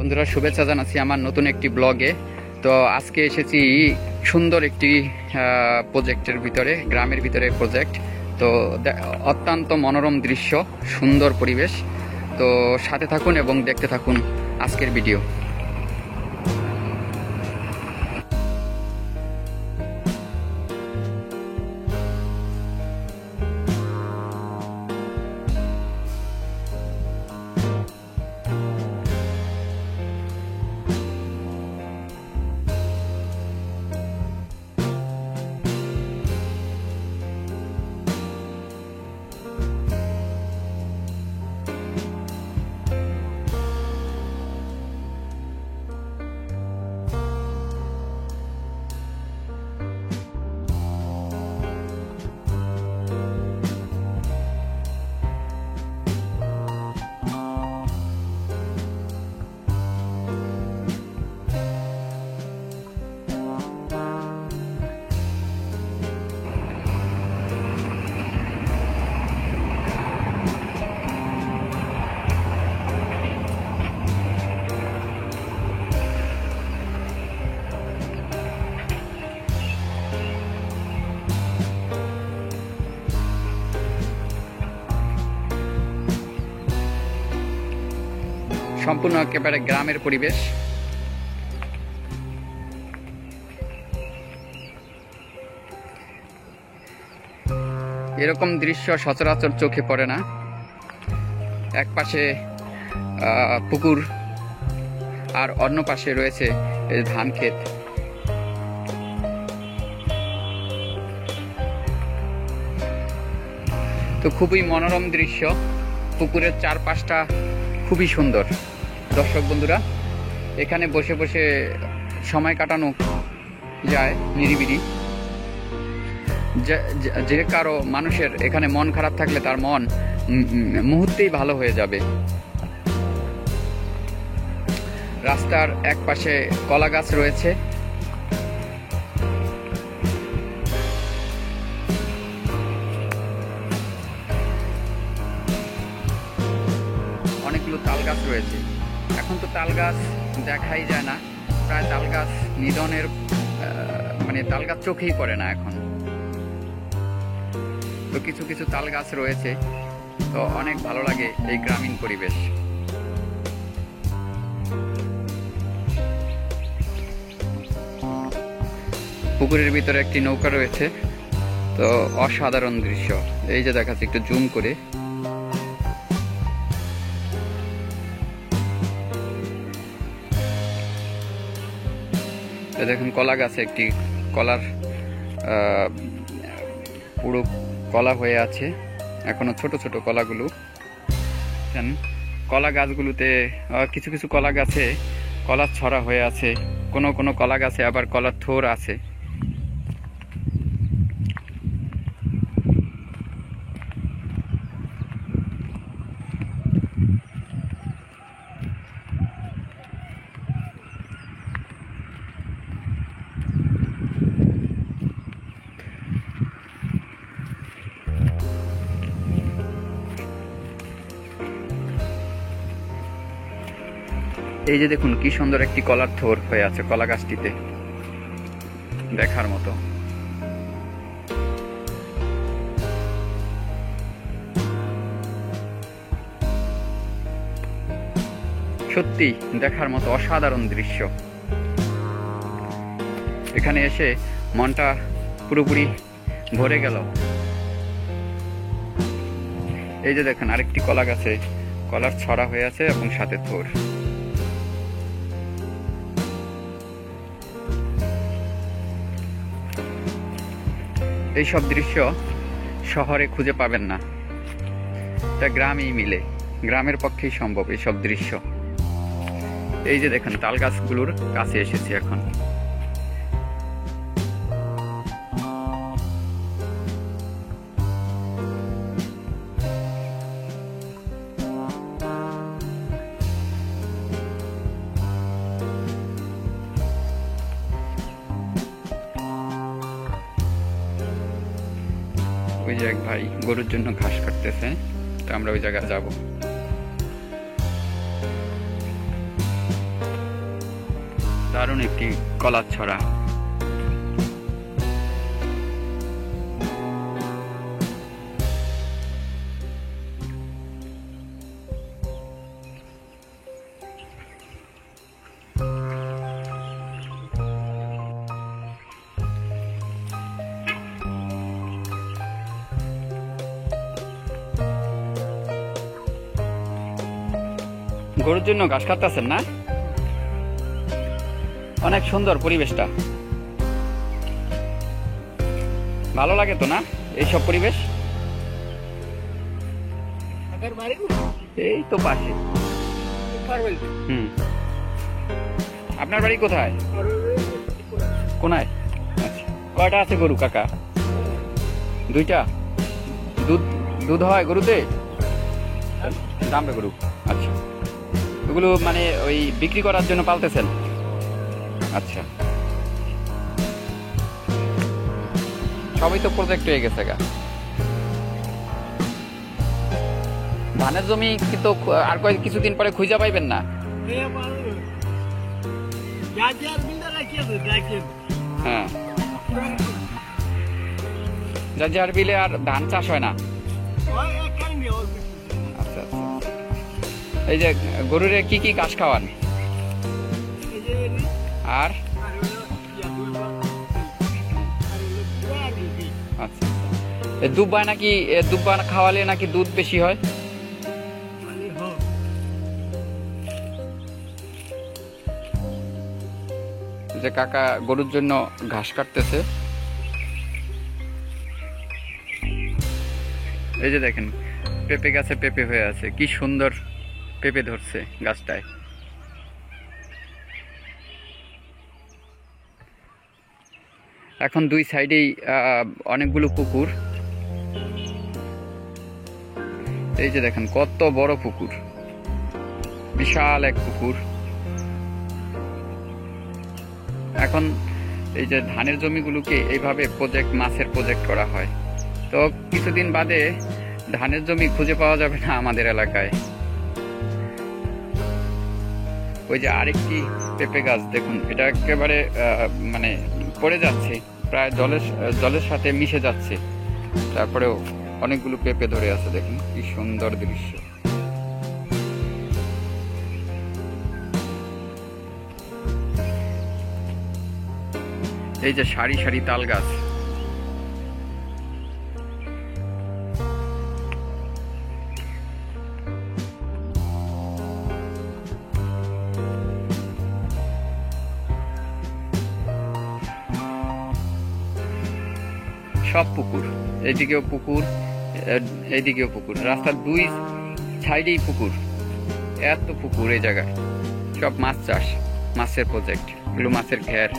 বন্ধুরা শুভেচ্ছা জানাচ্ছি আমার নতুন একটি ব্লগে। তো আজকে এসেছি সুন্দর একটি প্রজেক্টের ভিতরে, গ্রামের ভিতরে প্রজেক্ট। তো অত্যন্ত মনোরম দৃশ্য, সুন্দর পরিবেশ। তো সাথে থাকুন এবং দেখতে থাকুন আজকের ভিডিও। সম্পূর্ণ একেবারে গ্রামের পরিবেশ। এরকম দৃশ্য সচরাচর চোখে পড়ে না। এক পাশে পুকুর আর অন্য পাশে রয়েছে ধান ক্ষেত। তো খুবই মনোরম দৃশ্য, পুকুরের চারপাশটা খুবই সুন্দর। দর্শক বন্ধুরা, এখানে বসে বসে সময় কাটানো যায় নিরিবিলি। যে কারো মানুষের এখানে মন খারাপ থাকলে তার মন মুহূর্তেই ভালো হয়ে যাবে। রাস্তার এক পাশে কলা গাছ রয়েছে। অনেকগুলো তাল গাছ রয়েছে। এখন তো তাল গাছ দেখাই যায় না, প্রায় তাল গাছ নিধনের তাল গাছ চোখেই পড়ে না এখন। তো কিছু কিছু তাল গাছ রয়েছে। তো অনেক ভালো লাগে এই গ্রামীণ পরিবেশ। পুকুরের ভিতরে একটি নৌকা রয়েছে। তো অসাধারণ দৃশ্য। এই যে দেখাচ্ছি একটু জুম করে। দেখুন কলা গাছে একটি কলার পুরো কলা হয়ে আছে, এখনো ছোট ছোট কলাগুলো। কলা গাছগুলোতে কিছু কিছু কলা গাছে কলার ছড়া হয়ে আছে, কোনো কোনো কলা গাছে আবার কলার থোর আছে। এই যে দেখুন কি সুন্দর একটি কলার থোর হয়ে আছে কলা গাছটিতে, দেখার মতো। সত্যি দেখার মতো অসাধারণ দৃশ্য। এখানে এসে মনটা পুরোপুরি ভরে গেল। এই যে দেখুন আরেকটি কলা গাছে কলার ছড়া হয়ে আছে এবং সাথে থোর। এইসব দৃশ্য শহরে খুঁজে পাবেন না, তা গ্রামেই মিলে, গ্রামের পক্ষেই সম্ভব এইসব দৃশ্য। এই যে দেখেন তাল গাছগুলোর কাছে এসেছি এখন। ওই যে এক ভাই গরুর জন্য ঘাস কাটতেছে, তো আমরা ওই জায়গায় যাব। দারুণ একটি কলার ছড়া। গরুর জন্য ঘাস কাটতেছেন না? অনেক সুন্দর পরিবেশটা, ভালো লাগে তো না এইসব পরিবেশ? এই তো পাশে। আপনার বাড়ি কোথায়? কোনায়? আচ্ছা, কয়টা আছে গরু কাকা? দুইটা। দুধ হয় গরুতে? দামবে গরু। আচ্ছা, ওগুলো মানে ওই বিক্রি করার জন্য পালতেছেন? আচ্ছা, সবই তো প্রজেক্ট হয়ে গেছে গা। ধানের জমি কিন্তু আর কিছুদিন পরে খুঁজে পাইবেন না। হ্যাঁ, যার বিলে আর ধান চাষ হয় না। আচ্ছা আচ্ছা, এই যে গরুরে কি কি ঘাস খাওয়ান? আর আচ্ছা, দুব্বা নাকি, দুব্বা খাওয়ালে নাকি দুধ বেশি হয়? যে কাকা গরুর জন্য ঘাস কাটতেছে। এই যে দেখেন পেঁপে গাছে পেঁপে হয়ে আছে, কি সুন্দর পেঁপে ধরছে গাছটায়। এখন দুই সাইডেই অনেকগুলো পুকুর। এই যে দেখেন কত বড় পুকুর, বিশাল এক পুকুর। এখন এই যে ধানের জমিগুলোকে এইভাবে মাছের প্রজেক্ট করা হয়। তো কিছুদিন বাদে ধানের জমি খুঁজে পাওয়া যাবে না আমাদের এলাকায়। ওই যে আরেকটি পেঁপে গাছ দেখুন, এটা একেবারে মানে পড়ে যাচ্ছে, প্রায় জলের সাথে মিশে যাচ্ছে, তারপরেও অনেকগুলো পেঁপে ধরে আছে। দেখুন কি সুন্দর দৃশ্য। এই যে সারি সারি তাল গাছ। সব পুকুর, এইদিকেও পুকুর, এইদিকেও পুকুর, রাস্তার দুই সাইডেই পুকুর। এত পুকুর এই জায়গায়, সব মাছ চাষ, মাছের প্রজেক্ট, এগুলো মাছের ঘের।